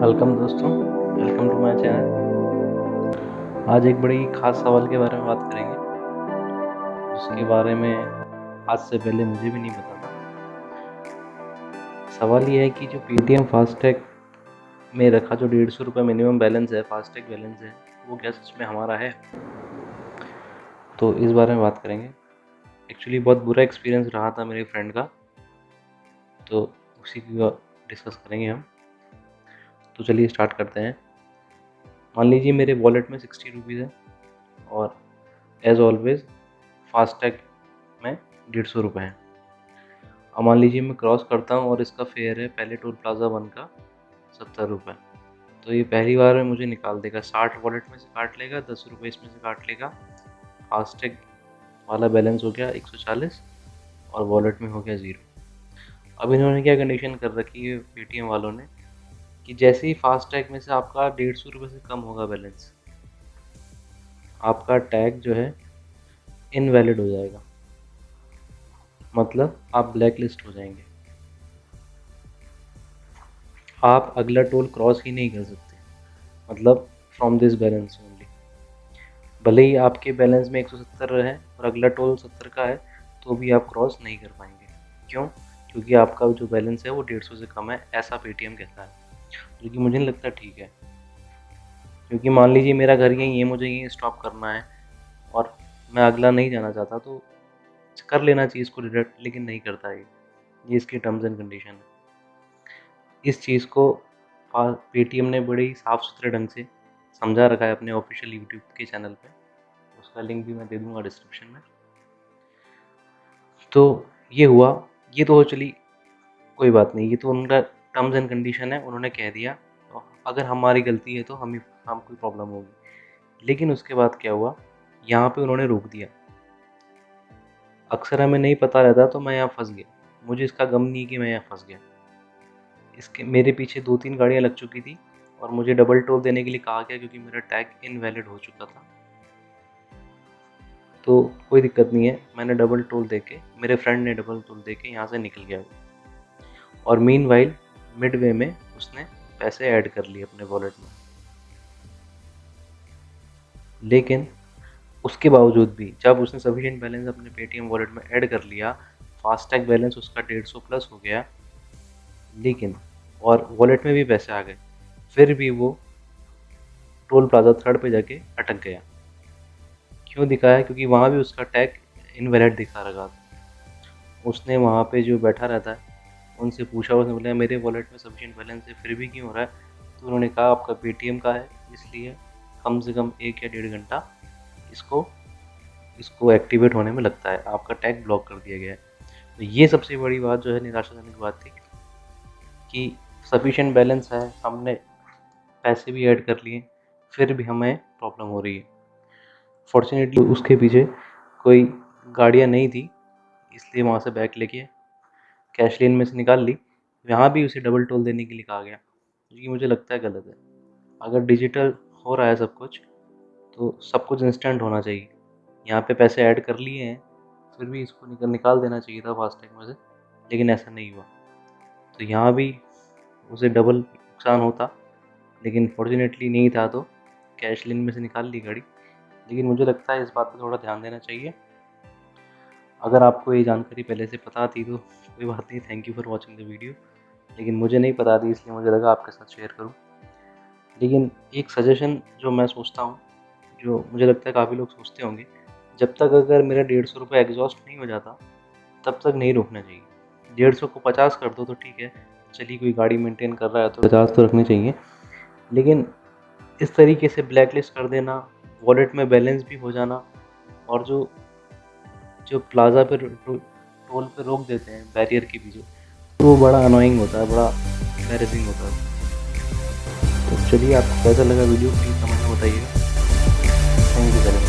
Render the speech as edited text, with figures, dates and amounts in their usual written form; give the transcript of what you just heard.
Welcome दोस्तों, welcome to my channel. आज एक बड़ी ख़ास सवाल के बारे में बात करेंगे, जिसके बारे में आज से पहले मुझे भी नहीं पता था। सवाल ये है कि जो पेटीएम फास्टैग में रखा जो 150 रुपये मिनिमम बैलेंस है, फास्टैग बैलेंस है, वो क्या सच में हमारा है? तो इस बारे में बात करेंगे। एक्चुअली बहुत बुरा एक्सपीरियंस रहा था मेरे फ्रेंड का, तो उसी की डिस्कस करेंगे हम। तो चलिए स्टार्ट करते हैं। मान लीजिए मेरे वॉलेट में 60 रुपीज़ है और एज़ ऑलवेज़ फास्टैग में 150 रुपये हैं। अब मान लीजिए मैं क्रॉस करता हूँ और इसका फेयर है पहले टोल प्लाज़ा 1 का 70 रुपये। तो ये पहली बार में मुझे निकाल देगा, 60 वॉलेट में से काट लेगा, 10 रुपये इसमें से काट लेगा। फास्टैग वाला बैलेंस हो गया 140 और वॉलेट में हो गया 0। अब इन्होंने क्या कंडीशन कर रखी है पेटीएम वालों ने कि जैसे ही फास्टैग में से आपका 150 रुपये से कम होगा बैलेंस, आपका टैग जो है इनवैलिड हो जाएगा, मतलब आप ब्लैक लिस्ट हो जाएंगे। आप अगला टोल क्रॉस ही नहीं कर सकते, मतलब फ्रॉम दिस बैलेंस ओनली। भले ही आपके बैलेंस में 170 है और अगला टोल 70 का है, तो भी आप क्रॉस नहीं कर पाएंगे। क्यों? क्योंकि आपका जो बैलेंस है वो 150 से कम है, ऐसा पेटीएम कहता है। जो कि मुझे नहीं लगता ठीक है, क्योंकि मान लीजिए मेरा घर यहीं है, मुझे यहीं स्टॉप करना है और मैं अगला नहीं जाना चाहता, तो कर लेना चाहिए इसको डिडक्ट, लेकिन नहीं करता है ये इसकी टर्म्स एंड कंडीशन है। इस चीज़ को पेटीएम ने बड़े ही साफ़ सुथरे ढंग से समझा रखा है अपने ऑफिशियल यूट्यूब के चैनल पे, उसका लिंक भी मैं दे दूँगा डिस्क्रिप्शन में। तो ये हुआ, ये तो चली कोई बात नहीं, ये तो उनका टर्म्स एंड कंडीशन है, उन्होंने कह दिया। तो अगर हमारी गलती है तो हम कोई प्रॉब्लम होगी। लेकिन उसके बाद क्या हुआ, यहाँ पे उन्होंने रोक दिया। अक्सर हमें नहीं पता रहता तो मैं यहाँ फंस गया, मुझे इसका गम नहीं कि मैं यहाँ फंस गया। इसके मेरे पीछे 2-3 गाड़ियाँ लग चुकी थी और मुझे डबल टोल देने के लिए कहा गया, क्योंकि मेरा टैग इनवैलिड हो चुका था। तो कोई दिक्कत नहीं है, मैंने डबल टोल देके, मेरे फ्रेंड ने डबल टोल देके यहाँ से निकल गया। और मीनवाइल मिडवे में उसने पैसे ऐड कर लिए अपने वॉलेट में। लेकिन उसके बावजूद भी जब उसने सफिशिएंट बैलेंस अपने पेटीएम वॉलेट में ऐड कर लिया, फास्टैग बैलेंस उसका 150 प्लस हो गया, लेकिन और वॉलेट में भी पैसे आ गए, फिर भी वो टोल प्लाज़ा थर्ड पे जाके अटक गया। क्यों दिखाया? क्योंकि वहाँ भी उसका टैग इनवैलिड दिखा रहा था। उसने वहाँ पे जो बैठा रहता है उनसे पूछा, उसने बोला मेरे वॉलेट में सफिशिएंट बैलेंस है फिर भी क्यों हो रहा है? तो उन्होंने कहा आपका पेटीएम का है, इसलिए कम से कम 1 या 1.5 घंटा इसको एक्टिवेट होने में लगता है, आपका टैग ब्लॉक कर दिया गया है। तो ये सबसे बड़ी बात जो है, निराशाजनक बात थी कि सफिशिएंट बैलेंस है, हमने पैसे भी ऐड कर लिए, फिर भी हमें प्रॉब्लम हो रही है। फॉर्चुनेटली उसके पीछे कोई गाड़ियाँ नहीं थी, इसलिए वहाँ से बैक लेके कैश लेन में से निकाल ली। यहाँ भी उसे डबल टोल देने के लिए कहा गया, क्योंकि मुझे लगता है गलत है। अगर डिजिटल हो रहा है सब कुछ, तो सब कुछ इंस्टेंट होना चाहिए। यहाँ पे पैसे ऐड कर लिए हैं, फिर भी इसको निकाल देना चाहिए था फास्टैग में से, लेकिन ऐसा नहीं हुआ। तो यहाँ भी उसे डबल नुकसान होता, लेकिन फॉर्चुनेटली नहीं था, तो कैश लेन में से निकाल ली गाड़ी। लेकिन मुझे लगता है इस बात पर थोड़ा ध्यान देना चाहिए। अगर आपको ये जानकारी पहले से पता थी तो कोई बात नहीं, thank you for watching the video. लेकिन मुझे नहीं पता थी, इसलिए मुझे लगा आपके साथ शेयर करूं। लेकिन एक सजेशन जो मैं सोचता हूं, जो मुझे लगता है काफ़ी लोग सोचते होंगे, जब तक अगर मेरा 150 रुपये एग्जॉस्ट नहीं हो जाता, तब तक नहीं रोकना चाहिए। 150 को 50 कर दो तो ठीक है, चलिए कोई गाड़ी मेंटेन कर रहा है तो 50 तो रखनी चाहिए। लेकिन इस तरीके से ब्लैक लिस्ट कर देना, वॉलेट में बैलेंस भी हो जाना, और जो जो प्लाज़ा पे टोल पे रोक देते हैं बैरियर के पीछे, तो वो बड़ा अनोइंग होता है, बड़ा एम्बैरेसिंग होता है। तो चलिए, आपको कैसा लगा वीडियो प्लीज़ कमेंट में बताइएगा। Thank you.